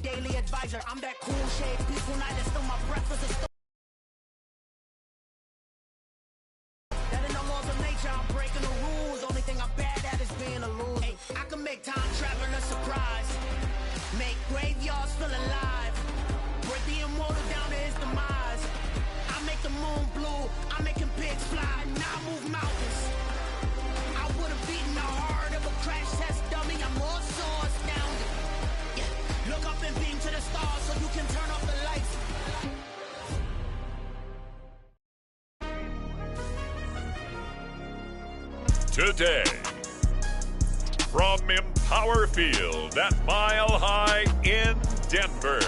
daily advisor. I'm that cool shade, peaceful night, and still my breath is a storm. That in the laws of nature, I'm breaking the rules. Only thing I'm bad at is being a loser. Hey, I can make time traveling a surprise. Make graveyards feel alive. Break the immortal down to his demise. I make the moon blue, I'm making pigs fly. Now I move mountains. I would have beaten the heart of a crash test dummy. I'm more so astounded. Yeah. Look up and beam to the stars so you can turn off the lights. Today, from Empower Field at Mile High in Denver,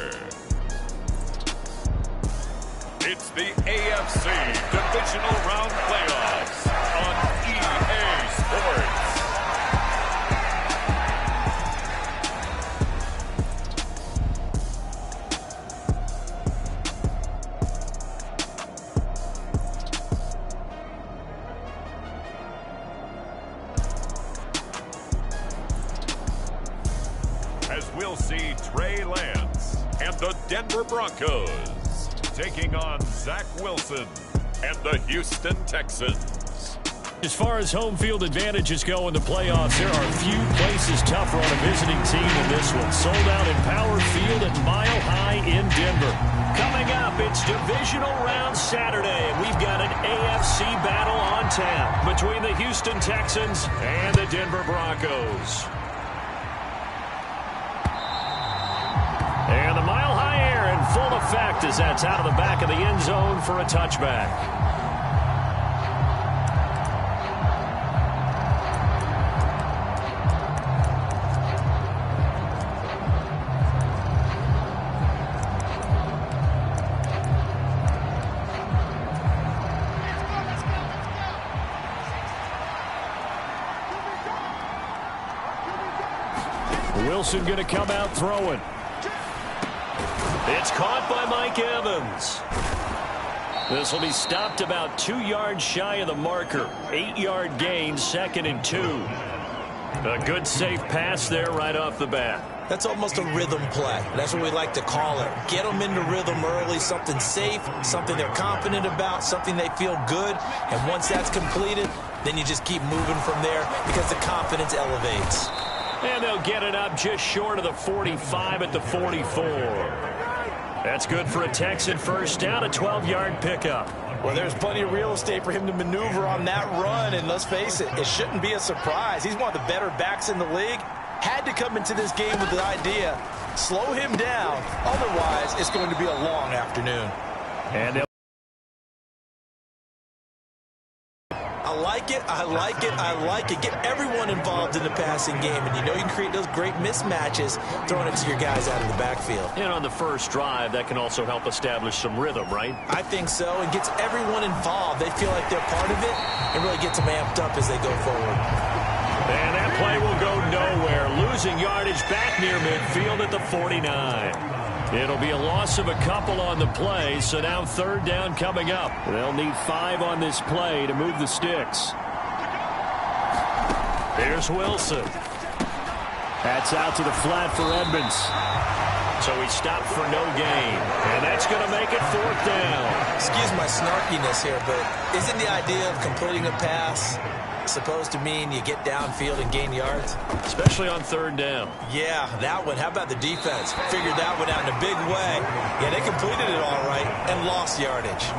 it's the AFC Divisional Round Playoffs on EA Sports. As we'll see Trey Lance and the Denver Broncos taking on Zach Wilson and the Houston Texans. As far as home field advantages go in the playoffs, there are few places tougher on a visiting team than this one. Sold out in Power Field at Mile High in Denver. Coming up, it's Divisional Round Saturday, and we've got an AFC battle on tap between the Houston Texans and the Denver Broncos. And the Mile High air in full effect as that's out of the back of the end zone for a touchback. Wilson going to come out throwing. It's caught by Mike Evans. This will be stopped about 2 yards shy of the marker. 8-yard gain, 2nd and 2. A good safe pass there right off the bat. That's almost a rhythm play. That's what we like to call it. Get them into rhythm early, something safe, something they're confident about, something they feel good. And once that's completed, then you just keep moving from there because the confidence elevates. And they'll get it up just short of the 45 at the 44. That's good for a Texan first down, a 12-yard pickup. Well, there's plenty of real estate for him to maneuver on that run, and let's face it, it shouldn't be a surprise. He's one of the better backs in the league. Had to come into this game with the idea, slow him down, otherwise it's going to be a long afternoon. And I like it, I like it, I like it. Get everyone involved in the passing game, and you know you can create those great mismatches throwing it to your guys out of the backfield. And on the first drive, that can also help establish some rhythm, right? I think so, and gets everyone involved. They feel like they're part of it and really gets them amped up as they go forward. And that play will go nowhere. Losing yardage back near midfield at the 49. It'll be a loss of a couple on the play, so now 3rd down coming up. They'll need 5 on this play to move the sticks. Here's Wilson. That's out to the flat for Edmonds. So he stopped for no gain. And that's going to make it 4th down. Excuse my snarkiness here, but isn't the idea of completing a pass supposed to mean you get downfield and gain yards? Especially on 3rd down. Yeah, that one. How about the defense? Figured that one out in a big way. Yeah, they completed it all right and lost yardage.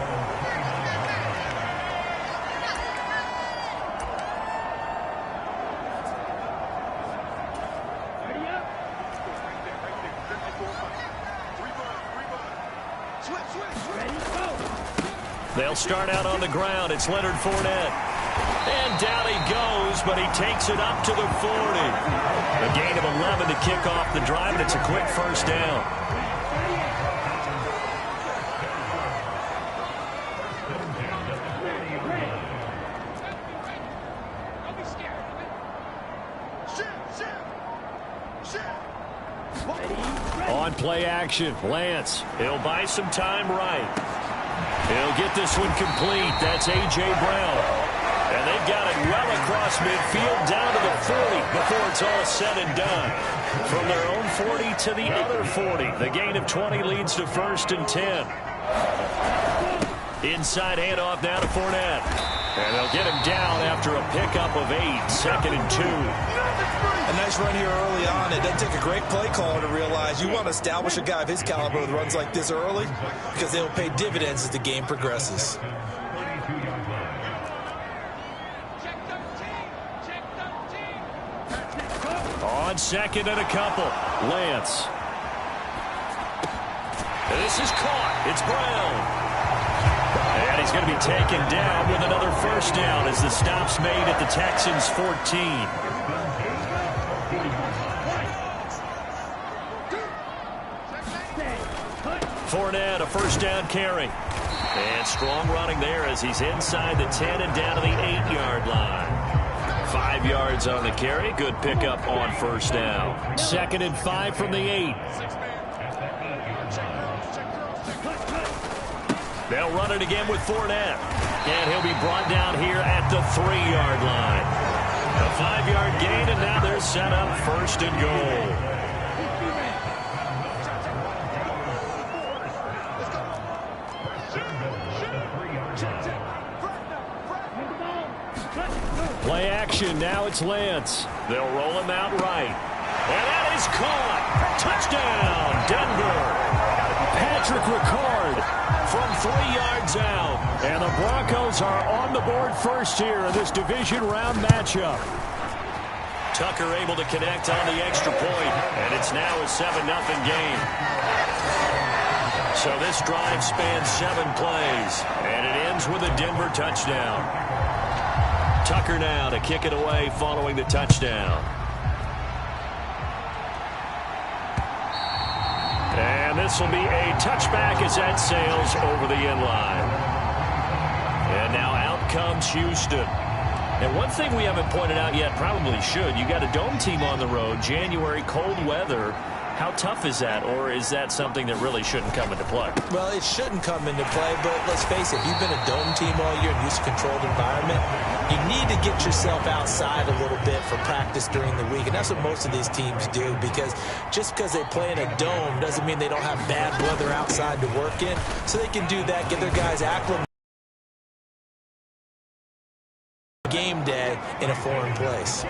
They'll start out on the ground. It's Leonard Fournette. And down he goes, but he takes it up to the 40. A gain of 11 to kick off the drive, and it's a quick first down. On play action, Lance. He'll buy some time right. He'll get this one complete. That's A.J. Brown. And they've got it well across midfield down to the 40 before it's all said and done. From their own 40 to the other 40. The gain of 20 leads to 1st and 10. Inside handoff now to Fournette. And they'll get him down after a pickup of 8. 2nd and 2. A nice run here early on. It doesn't take a great play caller to realize you want to establish a guy of his caliber with runs like this early because they'll pay dividends as the game progresses. On 2nd and a couple. Lance. This is caught. It's Brown. And he's going to be taken down with another 1st down as the stop's made at the Texans' 14. Fournette, a 1st down carry. And strong running there as he's inside the 10 and down to the 8-yard line. 5 yards on the carry. Good pickup on 1st down. 2nd and 5 from the 8. They'll run it again with Fournette. And he'll be brought down here at the 3-yard line. A 5-yard gain, and now they're set up 1st and goal. Play action. Now it's Lance. They'll roll him out right. And that is caught. Touchdown, Denver. Patrick Ricard from 3 yards out. And the Broncos are on the board first here in this division round matchup. Tucker able to connect on the extra point. And it's now a 7-0 game. So this drive spans 7 plays. And it ends with a Denver touchdown. Tucker now to kick it away following the touchdown. And this will be a touchback as that sails over the end line. And now out comes Houston. And one thing we haven't pointed out yet, probably should, you got a dome team on the road, January, cold weather. How tough is that, or is that something that really shouldn't come into play? Well, it shouldn't come into play, but let's face it, if you've been a dome team all year and used to controlled environment, you need to get yourself outside a little bit for practice during the week, and that's what most of these teams do, because just because they play in a dome doesn't mean they don't have bad weather outside to work in, so they can do that, get their guys acclimated game day in a foreign place.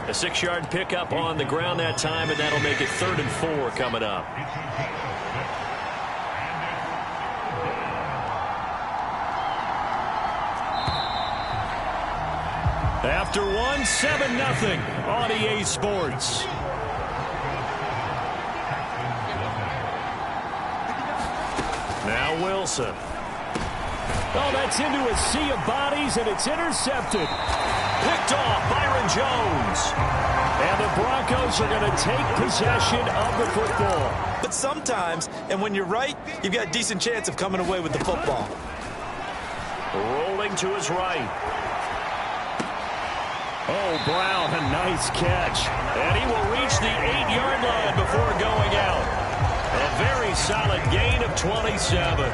A 6-yard pickup on the ground that time, and that'll make it 3rd and 4 coming up. After 7-0 on EA Sports. Now Wilson. Oh, that's into a sea of bodies, and it's intercepted. Picked off Byron Jones. And the Broncos are going to take possession of the football. But sometimes, and when you're right, you've got a decent chance of coming away with the football. Rolling to his right. Oh, Brown, a nice catch. And he will reach the 8-yard line before going out. A very solid gain of 27.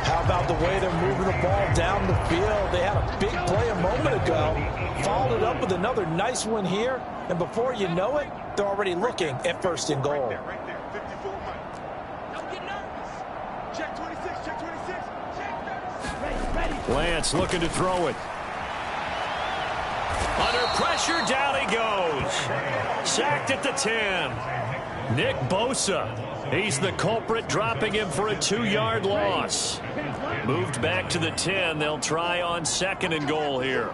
How about the way they're moving the ball down the field? They had a big play a moment ago. Followed it up with another nice one here. And before you know it, they're already looking at 1st and goal. Right there, 54 Mike. Don't get nervous. Check 26, check 26. Check 36. Lance looking to throw it. Under pressure, down he goes. Sacked at the 10. Nick Bosa. He's the culprit, dropping him for a 2-yard loss. Moved back to the 10. They'll try on 2nd and goal here.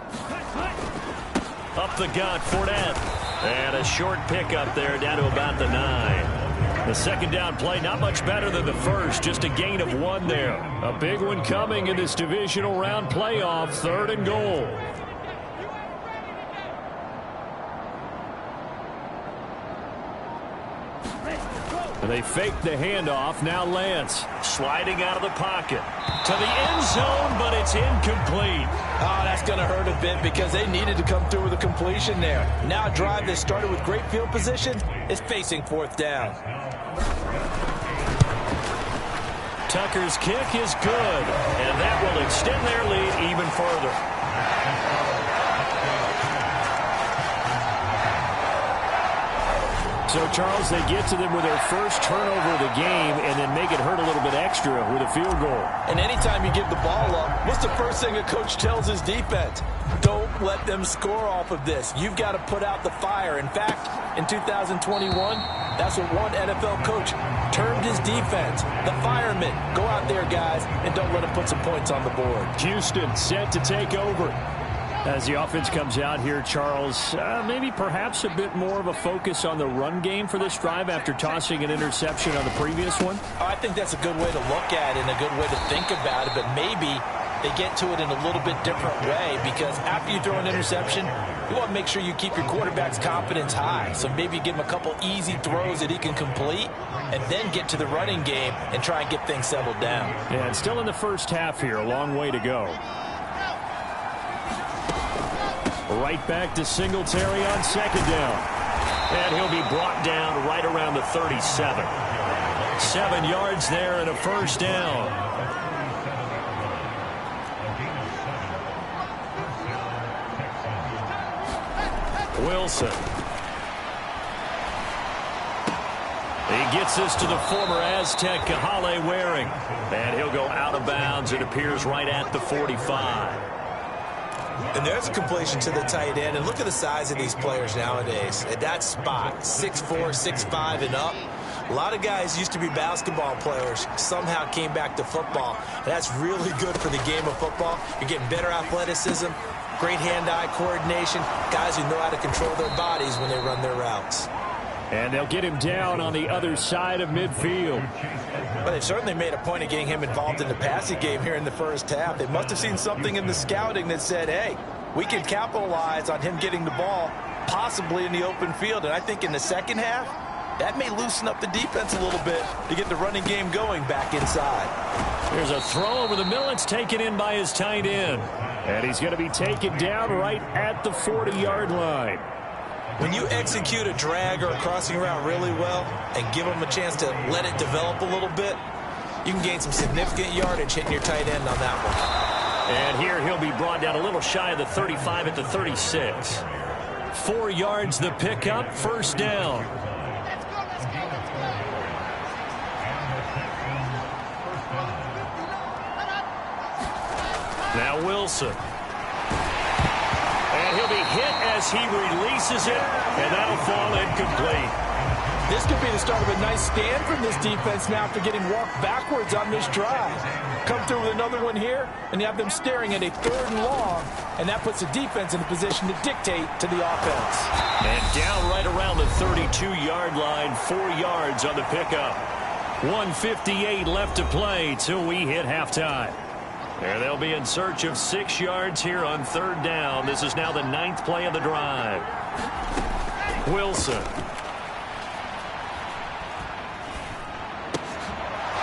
Up the gut, Fournette. And a short pickup there down to about the 9. The 2nd down play, not much better than the first. Just a gain of 1 there. A big one coming in this divisional round playoff. 3rd and goal. And they fake the handoff. Now Lance sliding out of the pocket to the end zone, but it's incomplete. Oh, that's going to hurt a bit because they needed to come through with a completion there. Now a drive that started with great field position is facing 4th down. Tucker's kick is good, and that will extend their lead even further. So, Charles, they get to them with their first turnover of the game and then make it hurt a little bit extra with a field goal. And anytime you give the ball up, what's the first thing a coach tells his defense? Don't let them score off of this. You've got to put out the fire. In fact, in 2021, that's what one NFL coach termed his defense. The firemen. Go out there, guys, and don't let them put some points on the board. Houston set to take over. As the offense comes out here, Charles, maybe perhaps a bit more of a focus on the run game for this drive after tossing an interception on the previous one? Oh, I think that's a good way to look at it and a good way to think about it, but maybe they get to it in a little bit different way because after you throw an interception, you want to make sure you keep your quarterback's confidence high. So maybe give him a couple easy throws that he can complete and then get to the running game and try and get things settled down. Yeah, and still in the first half here, a long way to go. Right back to Singletary on second down. And he'll be brought down right around the 37. 7 yards there and a first down. Wilson. He gets this to the former Aztec, Kahale Waring. And he'll go out of bounds. It appears right at the 45. And there's a completion to the tight end. And look at the size of these players nowadays. At that spot, 6'4", 6'5", and up. A lot of guys used to be basketball players, somehow came back to football. And that's really good for the game of football. You're getting better athleticism, great hand-eye coordination, guys who know how to control their bodies when they run their routes. And they'll get him down on the other side of midfield. But they've certainly made a point of getting him involved in the passing game here in the first half. They must have seen something in the scouting that said, hey, we can capitalize on him getting the ball possibly in the open field. And I think in the second half, that may loosen up the defense a little bit to get the running game going back inside. There's a throw over the middle. It's taken in by his tight end. And he's going to be taken down right at the 40-yard line. When you execute a drag or a crossing route really well and give them a chance to let it develop a little bit, you can gain some significant yardage hitting your tight end on that one. And here he'll be brought down a little shy of the 35 at the 36. 4 yards the pickup, first down. Now Wilson. And he'll be hit as he releases it, and that'll fall incomplete. This could be the start of a nice stand from this defense now after getting walked backwards on this drive. Come through with another one here, and you have them staring at a 3rd and long, and that puts the defense in a position to dictate to the offense. And down right around the 32-yard line, 4 yards on the pickup. 1:58 left to play till we hit halftime. And they'll be in search of 6 yards here on 3rd down. This is now the 9th play of the drive. Wilson.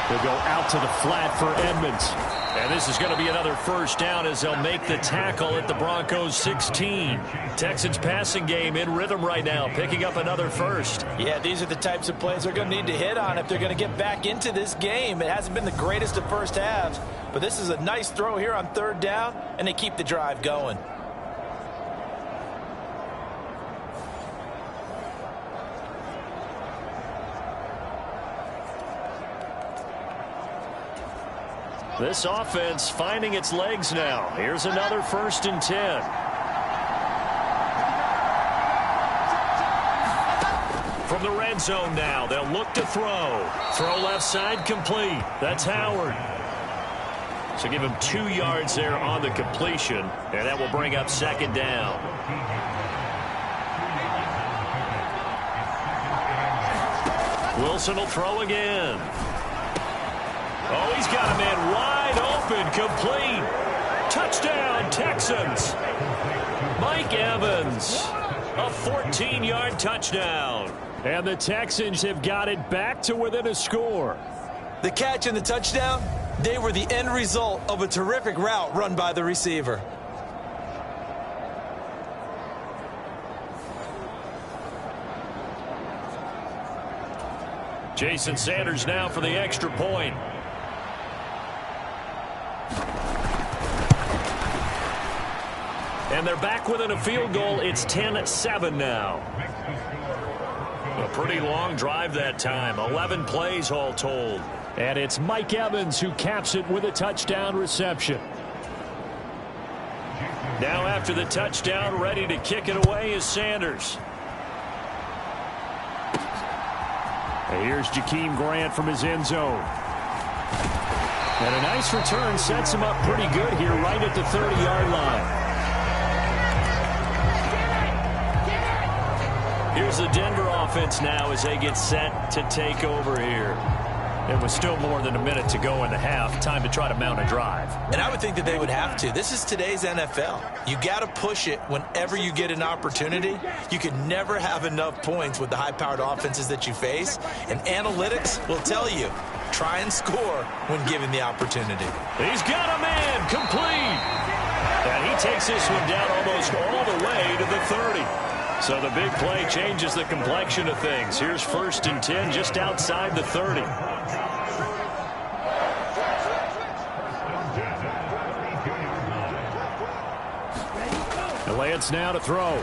He'll go out to the flat for Edmonds. And this is going to be another first down as they'll make the tackle at the Broncos 16. Texans passing game in rhythm right now, picking up another first. Yeah, these are the types of plays they're going to need to hit on if they're going to get back into this game. It hasn't been the greatest of first halves, but this is a nice throw here on 3rd down, and they keep the drive going. This offense finding its legs now. Here's another 1st and 10. From the red zone now, they'll look to throw. Throw left side complete. That's Howard. So give him 2 yards there on the completion, and that will bring up 2nd down. Wilson will throw again. Oh, he's got a man wide open, complete. Touchdown, Texans. Mike Evans, a 14-yard touchdown. And the Texans have got it back to within a score. The catch and the touchdown, they were the end result of a terrific route run by the receiver. Jason Sanders now for the extra point. And they're back within a field goal. It's 10-7 now. A pretty long drive that time. 11 plays all told. And it's Mike Evans who caps it with a touchdown reception. Now after the touchdown, ready to kick it away is Sanders. And here's Jakeem Grant from his end zone. And a nice return sets him up pretty good here right at the 30-yard line. Here's the Denver offense now as they get set to take over here. It was still more than a minute to go in the half. Time to try to mount a drive. And I would think that they would have to. This is today's NFL. You got to push it whenever you get an opportunity. You can never have enough points with the high-powered offenses that you face. And analytics will tell you, try and score when given the opportunity. He's got a man complete. And he takes this one down almost all the way to the 30. So the big play changes the complexion of things. Here's 1st and 10 just outside the 30. Lance now to throw.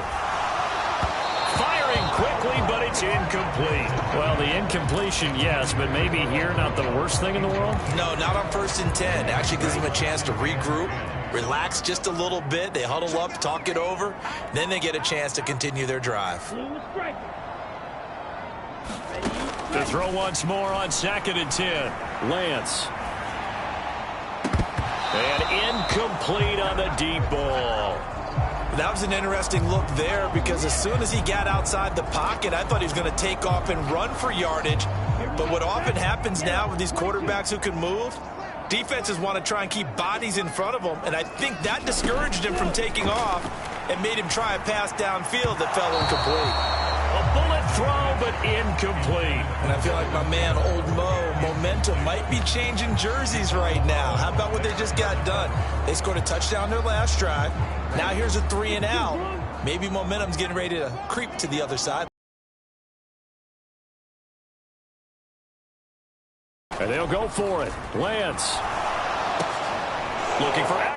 Firing quickly, but it's incomplete. Well, the incompletion, yes, but maybe here not the worst thing in the world? No, not on 1st and 10. Actually gives them a chance to regroup, relax just a little bit. They huddle up, talk it over. Then they get a chance to continue their drive. To throw once more on 2nd and 10. Lance. And incomplete on the deep ball. That was an interesting look there because as soon as he got outside the pocket, I thought he was going to take off and run for yardage. But what often happens now with these quarterbacks who can move, defenses want to try and keep bodies in front of them, and I think that discouraged him from taking off and made him try a pass downfield that fell incomplete. A bullet throw, but incomplete. And I feel like my man, Old Mo, momentum might be changing jerseys right now. How about what they just got done? They scored a touchdown their last drive. Now here's a 3 and out. Maybe momentum's getting ready to creep to the other side. And they'll go for it. Lance. Looking for